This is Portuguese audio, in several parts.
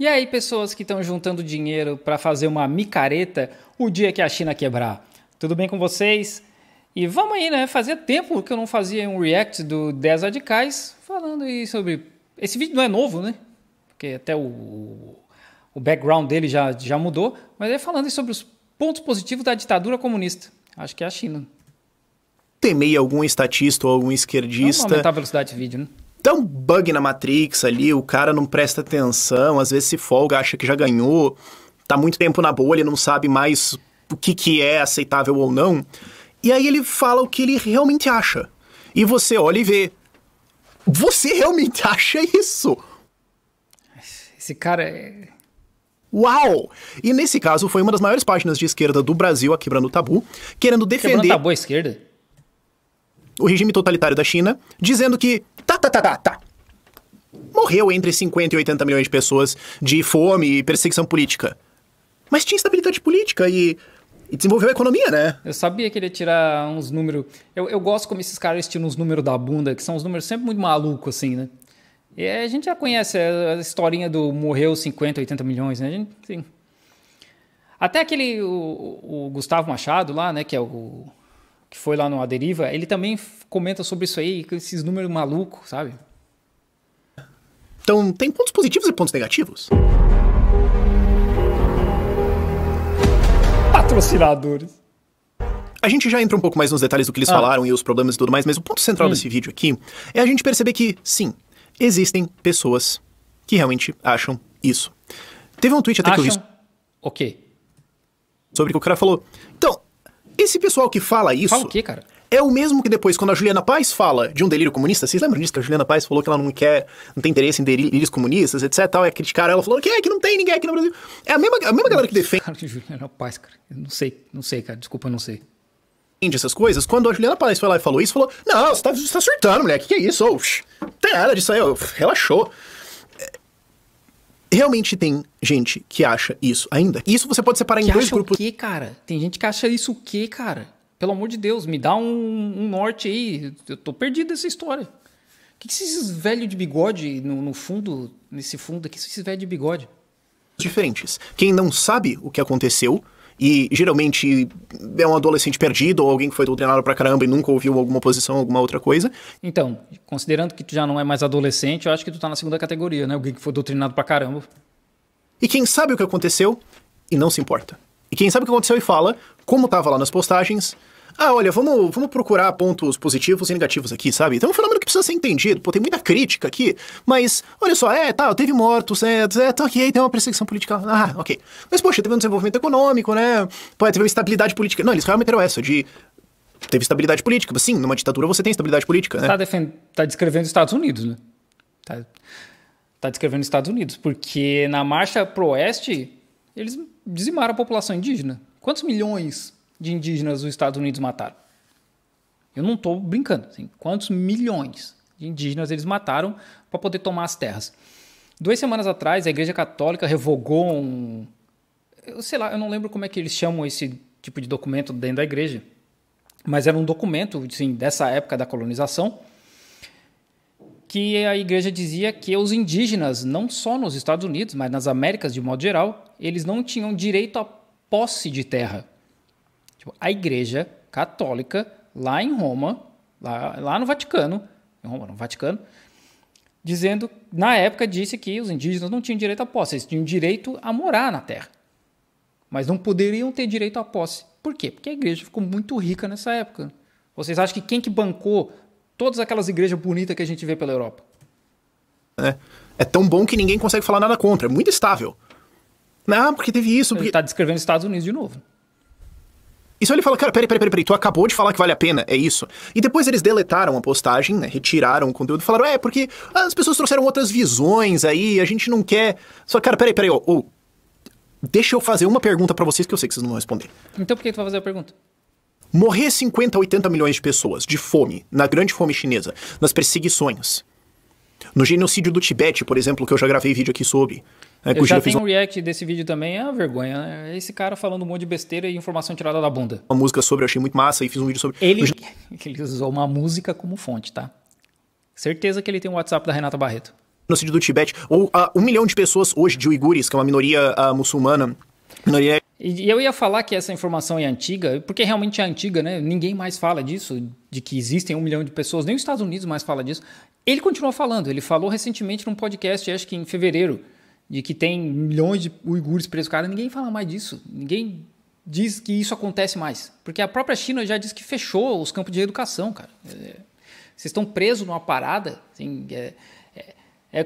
E aí, pessoas que estão juntando dinheiro para fazer uma micareta o dia que a China quebrar. Tudo bem com vocês? E vamos aí, né? Fazia tempo que eu não fazia um react do 10 radicais falando aí sobre... Esse vídeo não é novo, né? Porque até o background dele já mudou. Mas é falando aí sobre os pontos positivos da ditadura comunista. Acho que é a China. Temei algum estatista ou algum Vamos esquerdista. aumentar a velocidade de vídeo, né? Dá um bug na Matrix ali, o cara não presta atenção, às vezes se folga, acha que já ganhou, tá muito tempo na bolha, não sabe mais o que é aceitável ou não. E aí ele fala o que ele realmente acha. E você olha e vê. Você realmente acha isso? Esse cara é... Uau! E nesse caso foi uma das maiores páginas de esquerda do Brasil, a Quebrando o Tabu, querendo defender... Quebrando o tabu à esquerda? O regime totalitário da China, dizendo que tá. Morreu entre 50 e 80 milhões de pessoas de fome e perseguição política. Mas tinha estabilidade política e desenvolveu a economia, né? Eu sabia que ele ia tirar uns números... Eu gosto como esses caras tiram uns números da bunda, que são uns números sempre muito malucos, assim, né? E a gente já conhece a historinha do morreu 50, 80 milhões, né? A gente, sim. Até aquele... O Gustavo Machado lá, né? Que é o... que foi lá no A Deriva, ele também comenta sobre isso aí, com esses números malucos, sabe? Então, tem pontos positivos e pontos negativos. Patrocinadores. A gente já entra um pouco mais nos detalhes do que eles falaram e os problemas e tudo mais, mas o ponto central desse vídeo aqui é a gente perceber que, sim, existem pessoas que realmente acham isso. Teve um tweet até que eu vi o quê? sobre o que o cara falou. Então, esse pessoal que fala isso... Fala o quê, cara? É o mesmo que depois, quando a Juliana Paes fala de um delírio comunista, vocês lembram disso? Que a Juliana Paes falou que ela não tem interesse em delírios comunistas, etc. Tal, e criticaram ela, falou que não tem ninguém aqui no Brasil. É a mesma galera que defende Cara, Juliana Paes, cara. Eu não sei, cara. Desculpa, eu não sei. essas coisas. Quando a Juliana Paes foi lá e falou isso, falou: não, você tá surtando, moleque, que é isso? Não tem nada disso aí, relaxou. Realmente tem gente que acha isso ainda. Isso você pode separar em dois grupos. O quê, cara? Tem gente que acha isso o quê, cara? Pelo amor de Deus, me dá um norte aí. Eu tô perdido dessa história. O que esses velhos de bigode no fundo, nesse fundo aqui, esses velhos de bigode? Diferentes. Quem não sabe o que aconteceu, e geralmente é um adolescente perdido, ou alguém que foi doutrinado pra caramba e nunca ouviu alguma oposição, alguma outra coisa. Então, considerando que tu já não é mais adolescente, eu acho que tu tá na segunda categoria, né? Alguém que foi doutrinado pra caramba. E quem sabe o que aconteceu e não se importa. E quem sabe o que aconteceu e fala, como tava lá nas postagens... Ah, olha, vamos procurar pontos positivos e negativos aqui, sabe? Então é um fenômeno que precisa ser entendido. Pô, tem muita crítica aqui, mas, olha só, teve mortos, tá ok, tem uma perseguição política. Ah, ok. Mas, poxa, teve um desenvolvimento econômico, né? Pô, teve uma estabilidade política. Não, eles realmente meteram essa de... Teve estabilidade política. Sim, numa ditadura você tem estabilidade política, né? Tá descrevendo os Estados Unidos, né? Tá descrevendo os Estados Unidos, porque na marcha pro oeste, eles dizimaram a população indígena. Quantos milhões de indígenas os Estados Unidos mataram? Eu não estou brincando. Assim, quantos milhões de indígenas eles mataram para poder tomar as terras? 2 semanas atrás, a Igreja Católica revogou eu não lembro como é que eles chamam esse tipo de documento dentro da igreja, mas era um documento, assim, dessa época da colonização, que a igreja dizia que os indígenas, não só nos Estados Unidos, mas nas Américas de modo geral, eles não tinham direito à posse de terra. A Igreja Católica, lá em Roma, lá no Vaticano, dizendo, na época, disse que os indígenas não tinham direito à posse, eles tinham direito a morar na terra, mas não poderiam ter direito à posse. Por quê? Porque a igreja ficou muito rica nessa época. Vocês acham que quem que bancou todas aquelas igrejas bonitas que a gente vê pela Europa? É tão bom que ninguém consegue falar nada contra, é muito estável. Não, porque teve isso... Ele tá descrevendo os Estados Unidos de novo. E só ele fala, cara, peraí, tu acabou de falar que vale a pena, é isso. E depois eles deletaram a postagem, né, retiraram o conteúdo e falaram, porque as pessoas trouxeram outras visões aí, a gente não quer... Só, cara, peraí, deixa eu fazer uma pergunta pra vocês que eu sei que vocês não vão responder. Então por que tu vai fazer a pergunta? Morrer 50, 80 milhões de pessoas de fome, na grande fome chinesa, nas perseguições, no genocídio do Tibete, por exemplo, que eu já gravei vídeo aqui sobre... Eu já fiz um react desse vídeo também, é uma vergonha, né? Esse cara falando um monte de besteira e informação tirada da bunda. Uma música sobre, eu achei muito massa e fiz um vídeo sobre... Ele usou uma música como fonte, tá? Certeza que ele tem o WhatsApp da Renata Barreto. genocídio do Tibete, ou 1 milhão de pessoas hoje de uigures, que é uma minoria muçulmana, minoria... E eu ia falar que essa informação é antiga, porque realmente é antiga, né? Ninguém mais fala disso, de que existem 1 milhão de pessoas, nem os Estados Unidos mais fala disso. Ele continua falando, ele falou recentemente num podcast, acho que em fevereiro, de que tem milhões de uigures presos. Cara, ninguém fala mais disso, ninguém diz que isso acontece mais. Porque a própria China já disse que fechou os campos de educação, cara. Vocês estão presos numa parada, assim,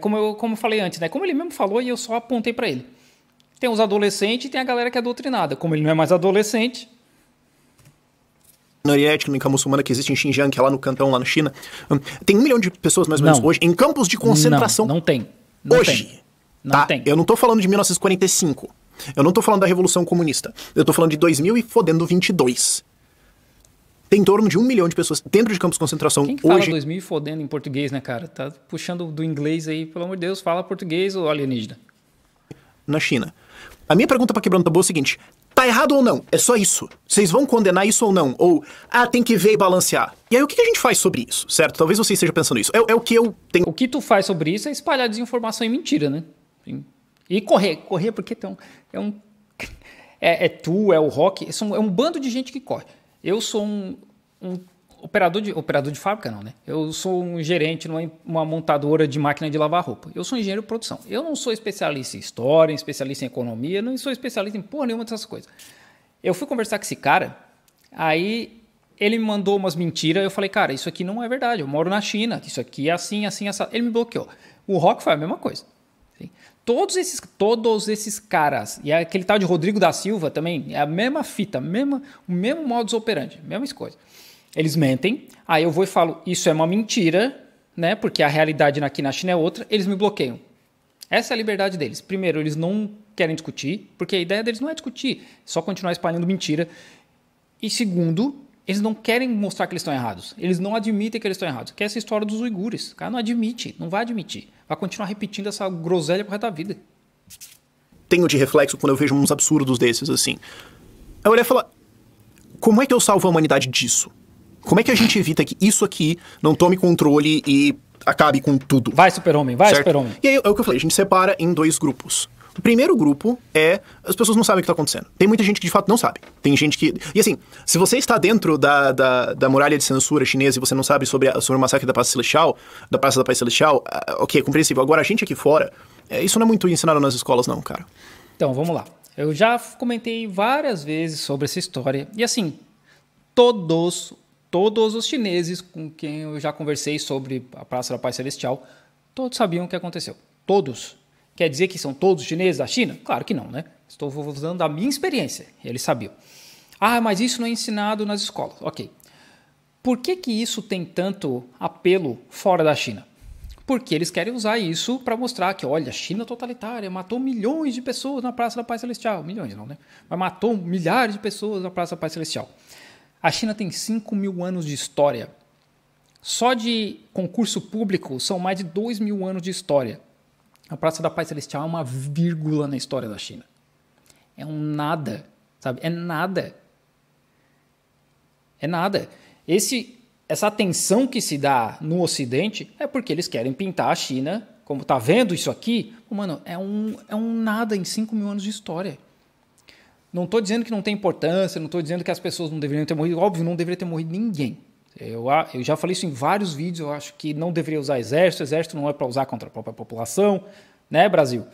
como eu falei antes, né? Como ele mesmo falou e eu só apontei para ele. Tem os adolescentes e tem a galera que é doutrinada. Como ele não é mais adolescente... minoria étnica muçulmana que existe em Xinjiang, que é lá no cantão, lá na China. Tem 1 milhão de pessoas, mais ou menos, hoje, em campos de concentração. Não tem. Não hoje. Tem. Não tem. Eu não tô falando de 1945. Eu não tô falando da Revolução Comunista. Eu tô falando de 2022. Tem em torno de 1 milhão de pessoas dentro de campos de concentração. Quem que fala 2000 e fodendo em português, né, cara? Tá puxando do inglês aí, pelo amor de Deus, fala português ou alienígena. Na China. A minha pergunta pra Quebrando Tabu é o seguinte: tá errado ou não? É só isso. Vocês vão condenar isso ou não? Ou, tem que ver e balancear. E aí, o que a gente faz sobre isso, certo? Talvez você esteja pensando isso. É o que eu tenho... O que tu faz sobre isso é espalhar desinformação e mentira, né? Sim. E correr porque tu é o Rock, é um bando de gente que corre. Eu sou um operador de fábrica, não, né? Eu sou um gerente numa montadora de máquina de lavar roupa. Eu sou engenheiro de produção. Eu não sou especialista em história, especialista em economia, não sou especialista em porra nenhuma dessas coisas. Eu fui conversar com esse cara, aí ele me mandou umas mentiras, eu falei, cara, isso aqui não é verdade, eu moro na China, isso aqui é assim, assim, assim. Ele me bloqueou. O Rock foi a mesma coisa. Sim. Todos esses caras, e aquele tal de Rodrigo da Silva também, é a mesma fita, o mesmo modus operandi, mesma coisa. Eles mentem, aí eu vou e falo, isso é uma mentira, né? Porque a realidade aqui na China é outra, eles me bloqueiam. Essa é a liberdade deles. Primeiro, eles não querem discutir, porque a ideia deles não é discutir, é só continuar espalhando mentira. E segundo, eles não querem mostrar que eles estão errados. Eles não admitem que eles estão errados. Que é essa história dos uigures. O cara não admite, não vai admitir. Vai continuar repetindo essa groselha pro resto da vida. Tenho de reflexo quando eu vejo uns absurdos desses, assim. Eu olhei e falar, como é que eu salvo a humanidade disso? Como é que a gente evita que isso aqui não tome controle e acabe com tudo? Vai, super-homem, vai, certo? Super-homem. E aí, é o que eu falei, a gente separa em 2 grupos. O primeiro grupo é... as pessoas não sabem o que está acontecendo. Tem muita gente que de fato não sabe. Tem gente que... E assim, se você está dentro da muralha de censura chinesa e você não sabe sobre o massacre da Praça Celestial, da Praça da Paz Celestial, ok, é compreensível. Agora, a gente aqui fora, isso não é muito ensinado nas escolas, não, cara. Então, vamos lá. Eu já comentei várias vezes sobre essa história. E assim, todos os chineses com quem eu já conversei sobre a Praça da Paz Celestial, todos sabiam o que aconteceu. Todos. Quer dizer que são todos chineses da China? Claro que não, né? Estou usando a minha experiência. Eles sabiam. Mas isso não é ensinado nas escolas. Ok. Por que isso tem tanto apelo fora da China? Porque eles querem usar isso para mostrar que, olha, a China totalitária matou milhões de pessoas na Praça da Paz Celestial. Milhões não, né? Mas matou milhares de pessoas na Praça da Paz Celestial. A China tem 5.000 anos de história. Só de concurso público são mais de 2.000 anos de história. A Praça da Paz Celestial é uma vírgula na história da China. É um nada, sabe? É nada. É nada. Essa atenção que se dá no Ocidente é porque eles querem pintar a China, como tá vendo isso aqui, mano, é um nada em 5.000 anos de história. Não estou dizendo que não tem importância, não estou dizendo que as pessoas não deveriam ter morrido. Óbvio, não deveria ter morrido ninguém. Eu já falei isso em vários vídeos, eu acho que não deveria usar exército não é para usar contra a própria população, né, Brasil?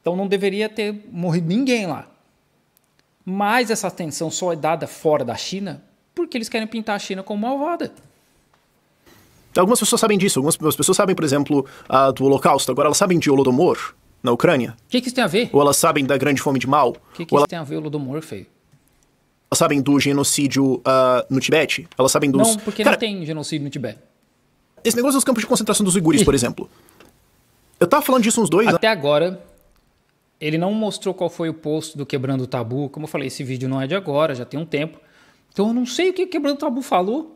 Então não deveria ter morrido ninguém lá. Mas essa atenção só é dada fora da China porque eles querem pintar a China como malvada. Algumas pessoas sabem disso, algumas pessoas sabem, por exemplo, do Holocausto, agora elas sabem de Holodomor, na Ucrânia. O que isso tem a ver? Ou elas sabem da Grande Fome de Mao. O que isso tem a ver, o Holodomor, feio? Elas sabem do genocídio no Tibete? Elas sabem dos... Não, porque não tem genocídio no Tibete. Esse negócio dos campos de concentração dos uigures, por exemplo. Eu tava falando disso uns 2 anos. Até agora, ele não mostrou qual foi o post do Quebrando o Tabu. Como eu falei, esse vídeo não é de agora, já tem um tempo. Então eu não sei o que o Quebrando o Tabu falou.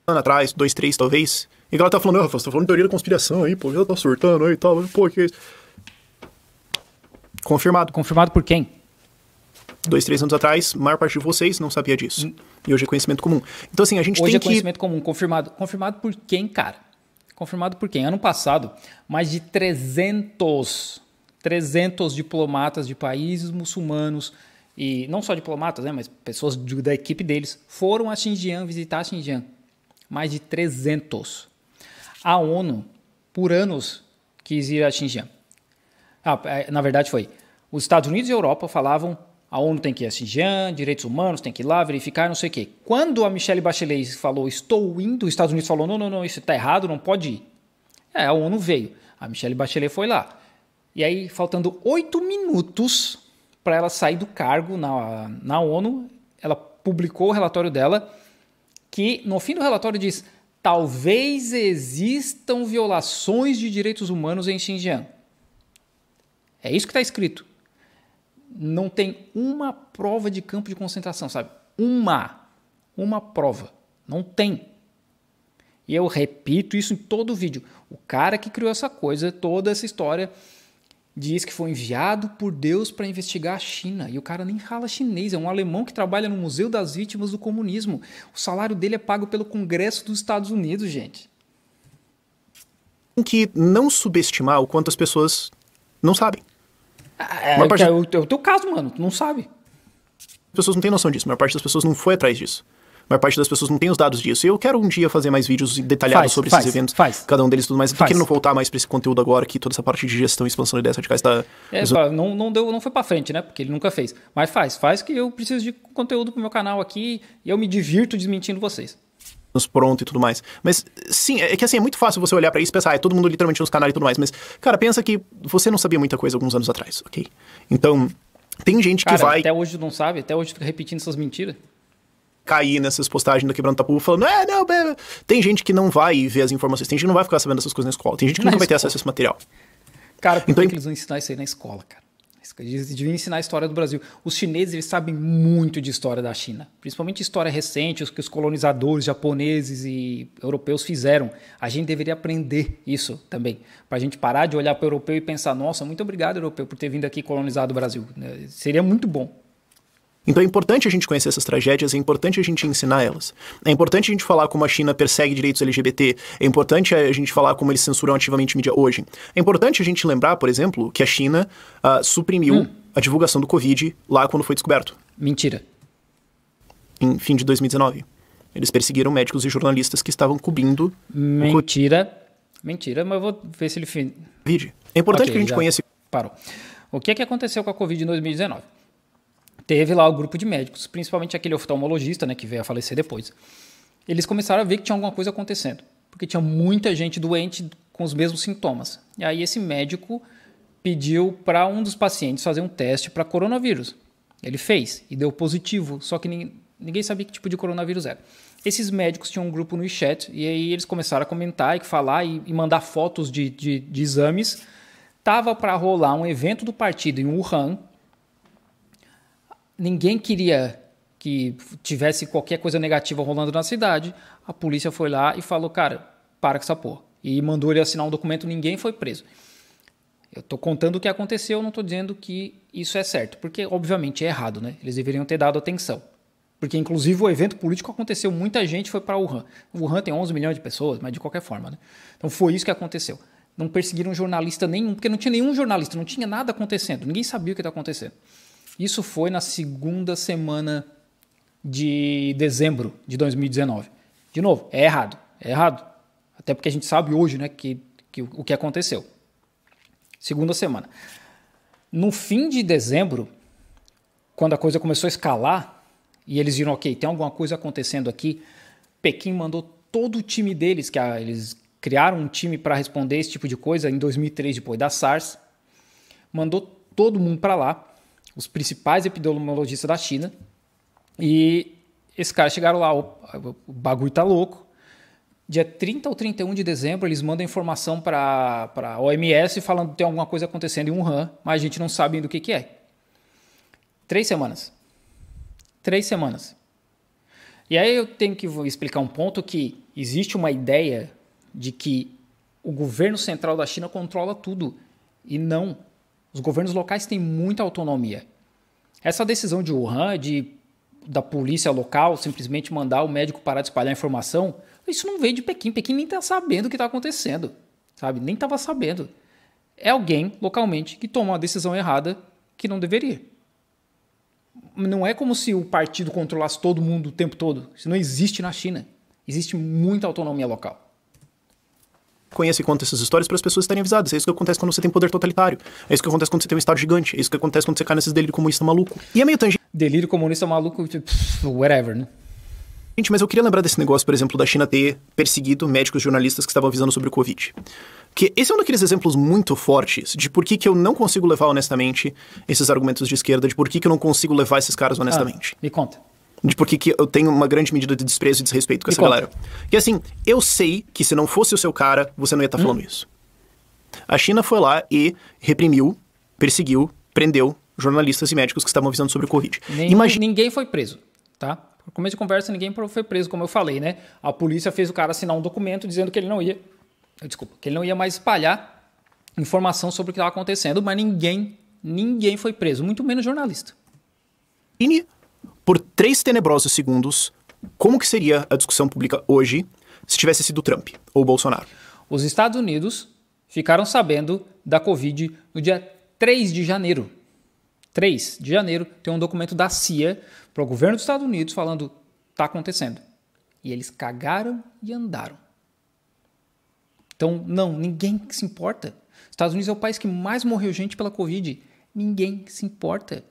Ano atrás, 2, 3 talvez. E ela tá falando, Rafa, você tá falando de teoria da conspiração aí, pô, ela tá surtando aí e tal. Pô, que é isso? Confirmado. Confirmado por quem? 2, 3 anos atrás, a maior parte de vocês não sabia disso. E hoje é conhecimento comum. Então, assim, a gente tem que... Hoje é conhecimento comum, confirmado. Confirmado por quem, cara? Confirmado por quem? Ano passado, mais de 300 diplomatas de países muçulmanos, e não só diplomatas, né, mas pessoas da equipe deles, foram a Xinjiang visitar Xinjiang. Mais de 300. A ONU, por anos, quis ir a Xinjiang. Na verdade foi, os Estados Unidos e a Europa falavam, a ONU tem que ir a Xinjiang, direitos humanos, tem que ir lá, verificar, não sei o quê. Quando a Michelle Bachelet falou, estou indo, os Estados Unidos falou, não, isso está errado, não pode ir. A ONU veio, a Michelle Bachelet foi lá. E aí, faltando 8 minutos para ela sair do cargo na ONU, ela publicou o relatório dela, que no fim do relatório diz, talvez existam violações de direitos humanos em Xinjiang. É isso que está escrito. Não tem uma prova de campo de concentração, sabe? Uma prova. Não tem. E eu repito isso em todo o vídeo. O cara que criou essa coisa, toda essa história, diz que foi enviado por Deus para investigar a China. E o cara nem fala chinês, é um alemão que trabalha no Museu das Vítimas do Comunismo. O salário dele é pago pelo Congresso dos Estados Unidos, gente. Tem que não subestimar o quanto as pessoas não sabem. É o teu caso, mano. Tu não sabe. As pessoas não têm noção disso. A maior parte das pessoas não foi atrás disso. A maior parte das pessoas não tem os dados disso. E eu quero um dia fazer mais vídeos detalhados sobre esses eventos. Cada um deles e tudo mais. Eu tô querendo voltar mais pra esse conteúdo agora, que toda essa parte de gestão e expansão de ideias radicais tá... Não foi pra frente, né? Porque ele nunca fez. Mas faz que eu preciso de conteúdo pro meu canal aqui e eu me divirto desmentindo vocês. Pronto e tudo mais. Mas, sim, é que assim, é muito fácil você olhar pra isso e pensar, todo mundo literalmente nos canais e tudo mais. Mas, cara, pensa que você não sabia muita coisa alguns anos atrás, ok? Então, tem gente que vai... até hoje tu não sabe, até hoje tu fica repetindo essas mentiras. Cair nessas postagens da Quebrando Tapu falando, tem gente que não vai ver as informações, tem gente que não vai ficar sabendo dessas coisas na escola, tem gente que nunca vai ter acesso a esse material. Cara, por que eles vão ensinar isso aí na escola, cara? Eles deviam ensinar a história do Brasil. Os chineses, eles sabem muito de história da China, principalmente história recente, os que os colonizadores japoneses e europeus fizeram. A gente deveria aprender isso também, para a gente parar de olhar para o europeu e pensar, nossa, muito obrigado, europeu, por ter vindo aqui colonizado o Brasil. Seria muito bom. Então é importante a gente conhecer essas tragédias, é importante a gente ensinar elas. É importante a gente falar como a China persegue direitos LGBT, é importante a gente falar como eles censuram ativamente mídia hoje. É importante a gente lembrar, por exemplo, que a China suprimiu a divulgação do Covid lá quando foi descoberto. Mentira. Em fim de 2019. Eles perseguiram médicos e jornalistas que estavam cobrindo... Mentira, mas eu vou ver se ele... Covid. É importante que a gente conheça... Parou. O que aconteceu com a Covid em 2019? Teve lá o grupo de médicos, principalmente aquele oftalmologista, né, que veio a falecer depois. Eles começaram a ver que tinha alguma coisa acontecendo, porque tinha muita gente doente com os mesmos sintomas. E aí esse médico pediu para um dos pacientes fazer um teste para coronavírus. Ele fez e deu positivo, só que ninguém sabia que tipo de coronavírus era. Esses médicos tinham um grupo no WeChat e aí eles começaram a comentar e falar e mandar fotos de exames. Tava para rolar um evento do partido em Wuhan. Ninguém queria que tivesse qualquer coisa negativa rolando na cidade. A polícia foi lá e falou, cara, para com essa porra. E mandou ele assinar um documento, ninguém foi preso. Eu estou contando o que aconteceu, não estou dizendo que isso é certo. Porque, obviamente, é errado, né? Eles deveriam ter dado atenção. Porque, inclusive, o evento político aconteceu, muita gente foi para Wuhan. Wuhan tem 11 milhões de pessoas, mas de qualquer forma, né? Então, foi isso que aconteceu. Não perseguiram jornalista nenhum, porque não tinha nenhum jornalista, não tinha nada acontecendo. Ninguém sabia o que está acontecendo. Isso foi na segunda semana de dezembro de 2019. De novo, é errado. Até porque a gente sabe hoje, né, que o que aconteceu. Segunda semana. No fim de dezembro, quando a coisa começou a escalar, e eles viram, ok, tem alguma coisa acontecendo aqui, Pequim mandou todo o time deles, que eles criaram um time para responder esse tipo de coisa em 2003, depois da SARS, mandou todo mundo para lá, os principais epidemiologistas da China, e esses caras chegaram lá, o bagulho tá louco. Dia 30 ou 31 de dezembro, eles mandam informação para a OMS falando que tem alguma coisa acontecendo em Wuhan, mas a gente não sabe ainda o que é. 3 semanas. 3 semanas. E aí eu tenho que explicar um ponto que existe uma ideia de que o governo central da China controla tudo, e não. Os governos locais têm muita autonomia. Essa decisão de Wuhan, da polícia local simplesmente mandar o médico parar de espalhar informação, Isso não veio de Pequim. Pequim nem tá sabendo o que tá acontecendo, sabe? Nem tava sabendo. É alguém, localmente, que tomou uma decisão errada que não deveria. Não é como se o partido controlasse todo mundo o tempo todo. Isso não existe na China. Existe muita autonomia local. Conhece e conta essas histórias para as pessoas estarem avisadas. É isso que acontece quando você tem poder totalitário. É isso que acontece quando você tem um estado gigante. É isso que acontece quando você cai nesses delírios comunistas maluco. E é meio tangente. Delírio comunista maluco, whatever, né? Gente, mas eu queria lembrar desse negócio, por exemplo, da China ter perseguido médicos e jornalistas que estavam avisando sobre o Covid. Que esse é um daqueles exemplos muito fortes de por que eu não consigo levar honestamente esses argumentos de esquerda, de por que eu não consigo levar esses caras honestamente. Me conta. De por que eu tenho uma grande medida de desprezo e desrespeito com essa galera. Que assim, eu sei que se não fosse o seu cara, você não ia estar falando isso. A China foi lá e reprimiu, perseguiu, prendeu jornalistas e médicos que estavam avisando sobre o Covid. Ninguém foi preso, tá? Por começo de conversa, ninguém foi preso, como eu falei, né? A polícia fez o cara assinar um documento dizendo que ele não ia... que ele não ia mais espalhar informação sobre o que estava acontecendo, mas ninguém foi preso, muito menos jornalista. Por 3 tenebrosos segundos, como que seria a discussão pública hoje se tivesse sido Trump ou Bolsonaro? Os Estados Unidos ficaram sabendo da Covid no dia 3 de janeiro. 3 de janeiro tem um documento da CIA para o governo dos Estados Unidos falando tá acontecendo. E eles cagaram e andaram. Então, não, ninguém se importa. Os Estados Unidos é o país que mais morreu gente pela Covid. Ninguém se importa.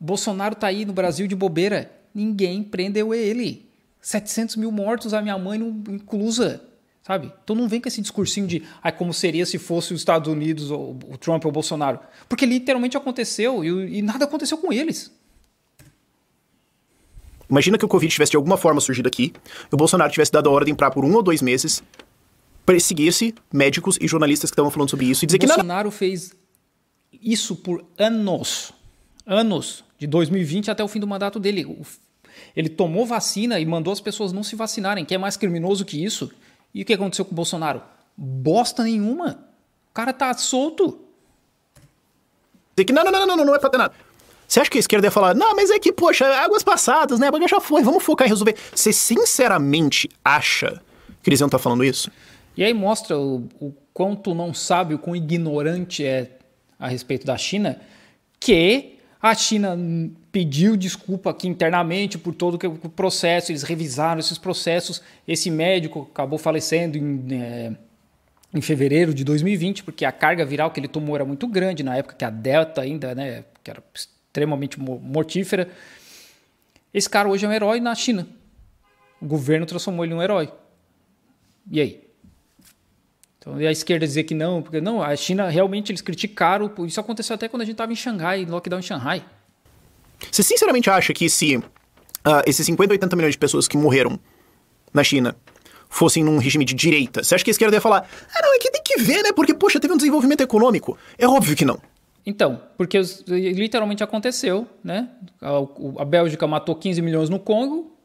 O Bolsonaro tá aí no Brasil de bobeira. Ninguém prendeu ele. 700 mil mortos, a minha mãe não inclusa. Sabe? Então não vem com esse discursinho de como seria se fosse os Estados Unidos, ou o Trump ou o Bolsonaro. Porque literalmente aconteceu e nada aconteceu com eles. Imagina que o Covid tivesse de alguma forma surgido aqui, e o Bolsonaro tivesse dado a ordem para por 1 ou 2 meses perseguisse médicos e jornalistas que estavam falando sobre isso e dizer que Bolsonaro fez isso por anos. Anos. De 2020 até o fim do mandato dele. Ele tomou vacina e mandou as pessoas não se vacinarem, que é mais criminoso que isso. E o que aconteceu com o Bolsonaro? Bosta nenhuma. O cara tá solto. Dizer que não é pra ter nada. Você acha que a esquerda ia falar, não, mas é que, poxa, águas passadas, né? A bagulho já foi, vamos focar em resolver. Você sinceramente acha que eles iam estar falando isso? E aí mostra o quanto não sabe, o quão ignorante é a respeito da China, que a China pediu desculpa aqui internamente por todo o processo, eles revisaram esses processos. Esse médico acabou falecendo em fevereiro de 2020, porque a carga viral que ele tomou era muito grande, na época que a Delta ainda, né, que era extremamente mortífera. Esse cara hoje é um herói na China. O governo transformou ele em um herói. E aí? Então, e a esquerda dizer que não, porque não, a China realmente eles criticaram, isso aconteceu até quando a gente estava em Xangai, lockdown em Xangai. Você sinceramente acha que se esses 50, 80 milhões de pessoas que morreram na China fossem num regime de direita, você acha que a esquerda ia falar, não, é que tem que ver, né, porque, poxa, teve um desenvolvimento econômico? É óbvio que não. Então, porque literalmente aconteceu, né, a Bélgica matou 15 milhões no Congo,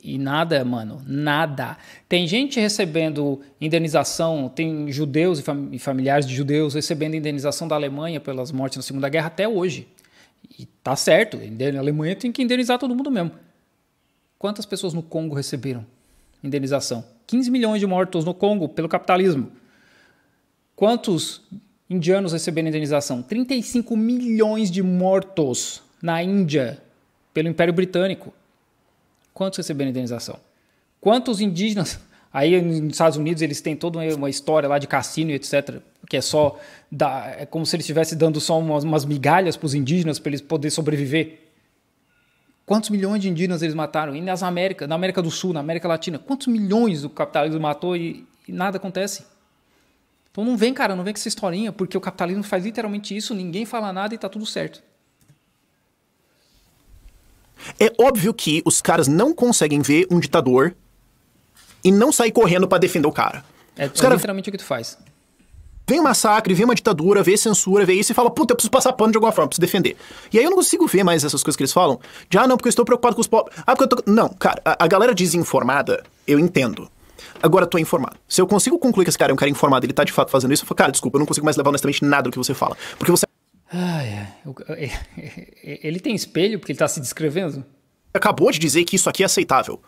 e nada, mano, nada. Tem gente recebendo indenização, tem judeus e familiares de judeus recebendo indenização da Alemanha pelas mortes na Segunda Guerra até hoje. E tá certo, a Alemanha tem que indenizar todo mundo mesmo. Quantas pessoas no Congo receberam indenização? 15 milhões de mortos no Congo pelo capitalismo. Quantos indianos receberam indenização? 35 milhões de mortos na Índia pelo Império Britânico. Quantos receberam indenização? Quantos indígenas... Aí nos Estados Unidos eles têm toda uma história lá de cassino e etc. Que é só... é como se eles estivessem dando só umas migalhas para os indígenas para eles poderem sobreviver. Quantos milhões de indígenas eles mataram? E nas Américas, na América do Sul, na América Latina, quantos milhões o capitalismo matou e nada acontece? Então não vem, cara, não vem com essa historinha, porque o capitalismo faz literalmente isso, ninguém fala nada e tá tudo certo. É óbvio que os caras não conseguem ver um ditador e não sair correndo pra defender o cara. É literalmente o que tu faz. Vem um massacre, vem uma ditadura, vê censura, vê isso e fala, puta, eu preciso passar pano de alguma forma, preciso defender. E aí eu não consigo ver mais essas coisas que eles falam. De, não, porque eu estou preocupado com os pobres. Porque eu tô... Não, cara, a galera desinformada, eu entendo. Agora eu tô informado. Se eu consigo concluir que esse cara é um cara informado, ele tá de fato fazendo isso, eu falo, cara, desculpa, eu não consigo mais levar honestamente nada do que você fala. Porque você... Ele tem espelho porque ele tá se descrevendo? acabou de dizer que isso aqui é aceitável.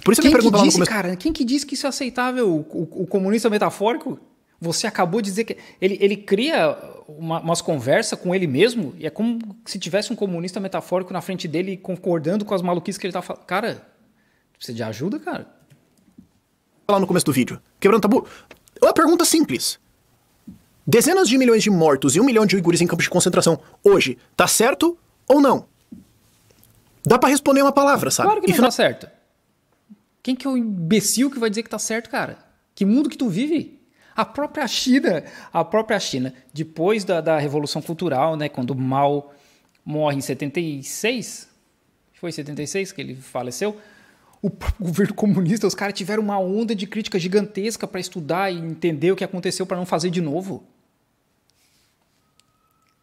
Por isso que eu Quem que pergunto lá no disse, começo. cara? Quem que disse que isso é aceitável? O comunista metafórico? Você acabou de dizer que ele cria umas conversas com ele mesmo e é como se tivesse um comunista metafórico na frente dele concordando com as maluquices que ele tá falando. Cara, precisa de ajuda, cara? Lá no começo do vídeo. Quebrando tabu. Uma pergunta simples. Dezenas de milhões de mortos e 1 milhão de uigures em campos de concentração hoje, tá certo ou não? Dá pra responder uma palavra, sabe? Claro que não tá certo. Quem que é o imbecil que vai dizer que tá certo, cara? Que mundo que tu vive? A própria China, depois da Revolução Cultural, né, quando Mao morre em 76, foi em 76 que ele faleceu, o governo comunista, os caras tiveram uma onda de crítica gigantesca para estudar e entender o que aconteceu para não fazer de novo.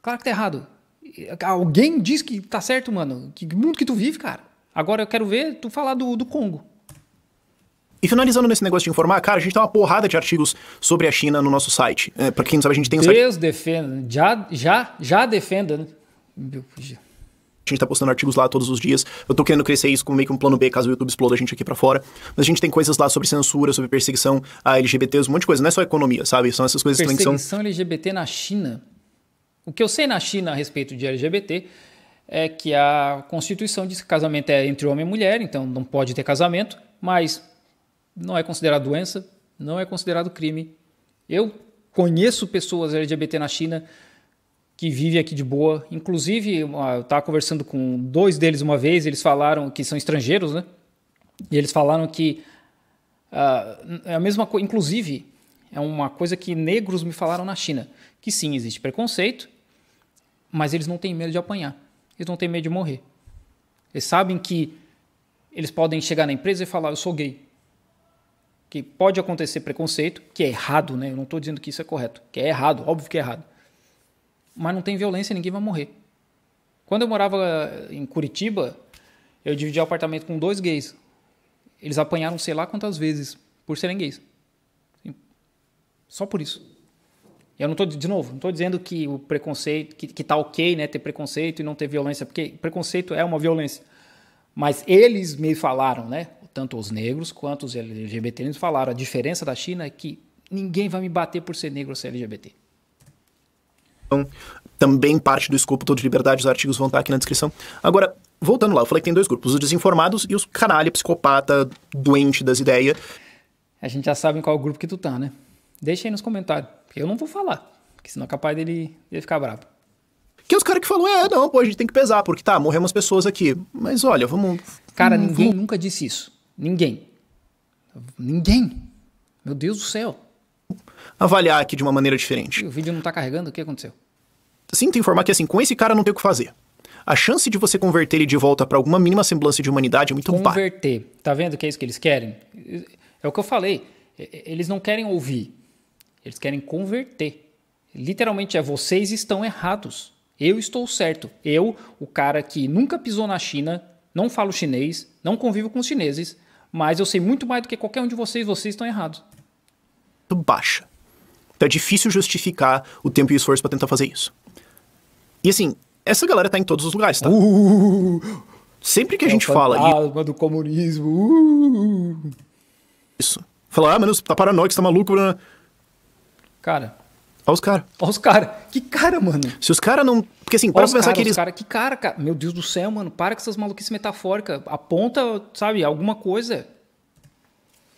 Claro que tá errado. Alguém diz que tá certo, mano. Que mundo que tu vive, cara? Agora eu quero ver tu falar do Congo. E finalizando nesse negócio de informar, cara, a gente tem uma porrada de artigos sobre a China no nosso site. Pra quem não sabe, a gente tem um site... Deus defenda. Já defenda, né? A gente tá postando artigos lá todos os dias. Eu tô querendo crescer isso como meio que um plano B, caso o YouTube exploda a gente aqui pra fora. Mas a gente tem coisas lá sobre censura, sobre perseguição a LGBTs, um monte de coisa. Não é só economia, sabe? São essas coisas também que são... Perseguição LGBT na China. O que eu sei na China a respeito de LGBT é que a Constituição diz que casamento é entre homem e mulher, então não pode ter casamento, mas não é considerado doença, não é considerado crime. Eu conheço pessoas LGBT na China que vivem aqui de boa. Inclusive, eu estava conversando com 2 deles uma vez, eles falaram que são estrangeiros, né? E eles falaram que é a mesma coisa. Inclusive, é uma coisa que negros me falaram na China, que sim, existe preconceito, mas eles não têm medo de apanhar. Eles não têm medo de morrer. Eles sabem que eles podem chegar na empresa e falar, eu sou gay. Que pode acontecer preconceito, que é errado, né? Eu não estou dizendo que isso é correto, que é errado, óbvio que é errado. Mas não tem violência, ninguém vai morrer. Quando eu morava em Curitiba, eu dividia o apartamento com 2 gays. Eles apanharam sei lá quantas vezes por serem gays. Só por isso. Eu não estou, de novo, não estou dizendo que o preconceito, que tá ok, né, ter preconceito e não ter violência, porque preconceito é uma violência. Mas eles me falaram, né, tanto os negros quanto os LGBT, eles falaram, a diferença da China é que ninguém vai me bater por ser negro ou ser LGBT. Então, também parte do escopo todo de liberdade, os artigos vão estar aqui na descrição. Agora, voltando lá, eu falei que tem 2 grupos, os desinformados e os canalha, psicopata, doente das ideias. A gente já sabe em qual grupo que tu tá, né? Deixa aí nos comentários, porque eu não vou falar, porque senão é capaz dele ficar bravo. Que é os caras que falam, não, pô, a gente tem que pesar, porque tá, morremos pessoas aqui. Mas olha, vamos... Cara, ninguém nunca disse isso. Ninguém. Meu Deus do céu. Avaliar aqui de uma maneira diferente. E o vídeo não tá carregando? O que aconteceu? Sinto informar que, assim, com esse cara não tem o que fazer. A chance de você converter ele de volta pra alguma mínima semblância de humanidade é muito baixa. Converter. Tá vendo que é isso que eles querem? É o que eu falei. Eles não querem ouvir. Eles querem converter. Literalmente é vocês estão errados. Eu estou certo. Eu, o cara que nunca pisou na China, não falo chinês, não convivo com os chineses, mas eu sei muito mais do que qualquer um de vocês estão errados. Baixa. Então é difícil justificar o tempo e o esforço pra tentar fazer isso. E assim, essa galera tá em todos os lugares, tá? Sempre que a gente fala... Fantasma do comunismo. Isso. Fala, mano, você tá paranoico, você tá maluco. Cara... Olha os caras. Olha os caras. Que cara, mano? Se os caras não... Porque assim, para pensar que eles... Que cara. Meu Deus do céu, mano. Para com essas maluquices metafóricas. Aponta, sabe, alguma coisa.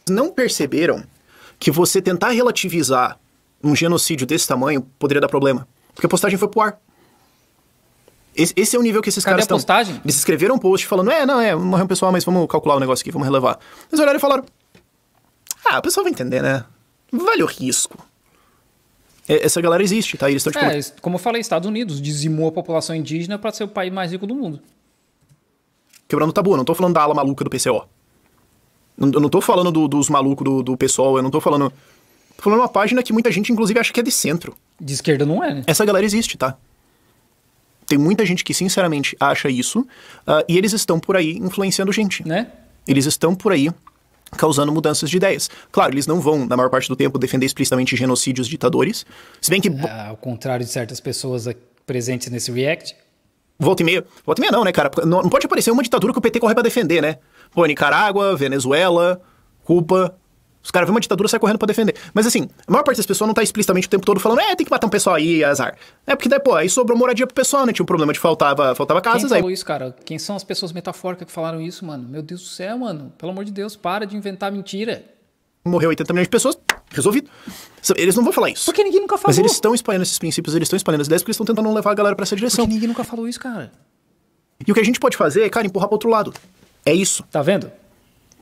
Não perceberam que você tentar relativizar um genocídio desse tamanho poderia dar problema. Porque a postagem foi pro ar. Esse é o nível que esses caras estão. Cadê a postagem? Eles escreveram um post falando, morreu um pessoal, mas vamos calcular o negócio aqui, vamos relevar. Eles olharam e falaram, o pessoal vai entender, né? Vale o risco. Essa galera existe, tá? Eles estão tipo... Como eu falei, Estados Unidos dizimou a população indígena para ser o país mais rico do mundo. Quebrando o tabu, eu não tô falando da ala maluca do PCO. Eu não tô falando dos malucos do PSOL, eu não tô falando... Tô falando uma página que muita gente, inclusive, acha que é de centro. De esquerda não é, né? Essa galera existe, tá? Tem muita gente que, sinceramente, acha isso, e eles estão por aí influenciando gente. Né? Eles estão por aí causando mudanças de ideias. Claro, eles não vão, na maior parte do tempo, defender explicitamente genocídios ditadores, se bem que... Ao contrário de certas pessoas presentes nesse React. Volta e meia não, né, cara? Não pode aparecer uma ditadura que o PT corre pra defender, né? Pô, Nicarágua, Venezuela, Cuba. Os caras vêem uma ditadura e saem correndo pra defender. Mas assim, a maior parte das pessoas não tá explicitamente o tempo todo falando, tem que matar um pessoal aí, azar. É porque daí, pô, aí sobrou moradia pro pessoal, né? Tinha um problema de faltava casas. Quem falou isso, cara? Quem são as pessoas metafóricas que falaram isso, mano? Meu Deus do céu, mano. Pelo amor de Deus, para de inventar mentira. Morreu 80 milhões de pessoas, resolvido. Eles não vão falar isso. Porque ninguém nunca falou. Mas eles estão espalhando esses princípios, eles estão espalhando as ideias porque eles estão tentando não levar a galera pra essa direção. Porque ninguém nunca falou isso, cara. E o que a gente pode fazer é, cara, empurrar pro outro lado. É isso. Tá vendo?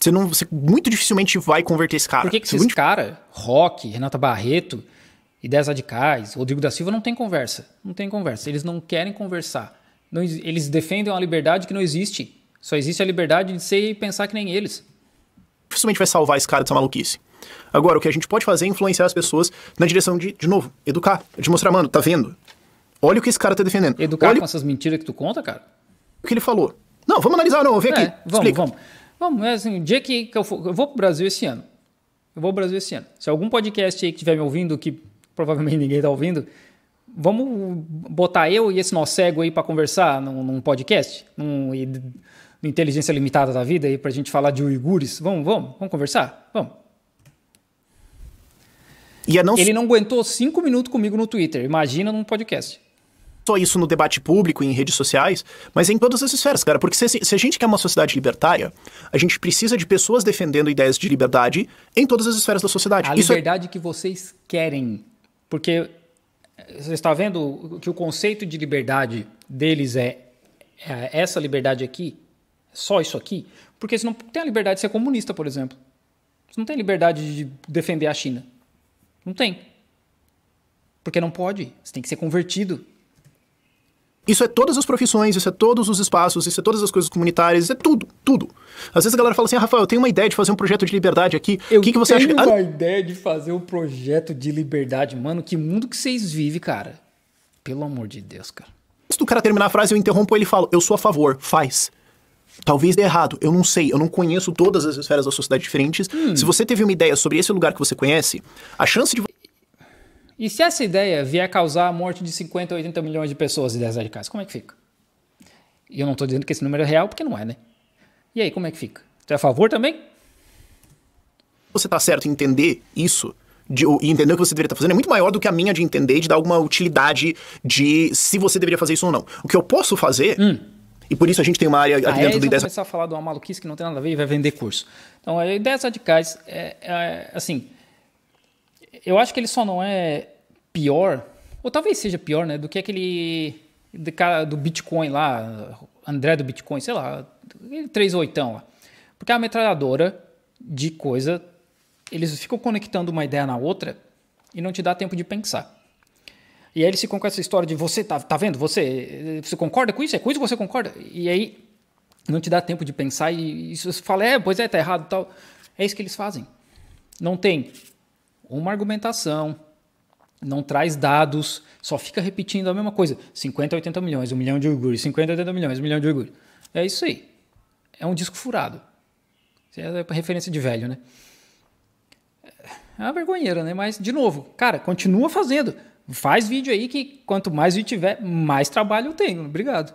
Você muito dificilmente vai converter esse cara. Por que esses caras, Rock, Renata Barreto, Ideias Radicais, Rodrigo da Silva, não tem conversa? Não tem conversa. Eles não querem conversar. Eles defendem uma liberdade que não existe. Só existe a liberdade de ser e pensar que nem eles. Dificilmente vai salvar esse cara dessa maluquice. Agora, o que a gente pode fazer é influenciar as pessoas na direção de novo, educar. De mostrar, mano, tá vendo? Olha o que esse cara tá defendendo. Educar Olha com essas mentiras que tu conta, cara? O que ele falou. Não, vamos analisar, não, vem aqui. Vamos, assim, o dia que eu vou pro Brasil esse ano. Se algum podcast aí que estiver me ouvindo, que provavelmente ninguém tá ouvindo, vamos botar eu e esse nosso cego aí pra conversar num podcast? No Inteligência Limitada da Vida aí pra gente falar de uigures. Vamos conversar? Vamos. Ele não aguentou 5 minutos comigo no Twitter. Imagina num podcast. Só isso no debate público, em redes sociais, mas em todas as esferas, cara. Porque se a gente quer uma sociedade libertária, a gente precisa de pessoas defendendo ideias de liberdade em todas as esferas da sociedade. A liberdade que vocês querem. Porque você está vendo que o conceito de liberdade deles é essa liberdade aqui, só isso aqui. Porque você não tem a liberdade de ser comunista, por exemplo. Você não tem liberdade de defender a China. Não tem. Porque não pode. Você tem que ser convertido. Isso é todas as profissões, isso é todos os espaços, isso é todas as coisas comunitárias, isso é tudo, tudo. Às vezes a galera fala assim, Rafael, eu tenho uma ideia de fazer um projeto de liberdade aqui. O que você acha? Eu tenho uma ideia de fazer um projeto de liberdade. Mano, que mundo que vocês vivem, cara. Pelo amor de Deus, cara. Antes do cara terminar a frase, eu interrompo ele e falo, eu sou a favor, faz. Talvez dê errado, eu não sei, eu não conheço todas as esferas da sociedade diferentes. Se você teve uma ideia sobre esse lugar que você conhece, a chance de... E se essa ideia vier causar a morte de 50, 80 milhões de pessoas, ideias radicais, como é que fica? E eu não estou dizendo que esse número é real, porque não é, né? E aí, como é que fica? Você é a favor também? Você tá certo em entender isso, e entender o que você deveria estar fazendo, é muito maior do que a minha de entender e de dar alguma utilidade de se você deveria fazer isso ou não. O que eu posso fazer, e por isso a gente tem uma área aqui dentro do Ideias... começar a falar de uma maluquice que não tem nada a ver e vai vender curso. Então, ideias radicais, assim... Eu acho que ele só não é pior, ou talvez seja pior, né, do que aquele do Bitcoin lá, André do Bitcoin, sei lá, 38 lá. Porque a metralhadora de coisa, eles ficam conectando uma ideia na outra e não te dá tempo de pensar. E aí eles ficam com essa história de você, tá vendo? Você concorda com isso? É com isso que você concorda? E aí não te dá tempo de pensar e você fala, pois é, tá errado e tal. É isso que eles fazem. Não tem uma argumentação, não traz dados, só fica repetindo a mesma coisa. 50, 80 milhões, 1 milhão de uigures, 50, 80 milhões, 1 milhão de uigures. É isso aí. É um disco furado. Isso é referência de velho, né? É uma vergonheira, né? Mas, de novo, cara, continua fazendo. Faz vídeo aí que quanto mais vídeo tiver, mais trabalho eu tenho. Obrigado.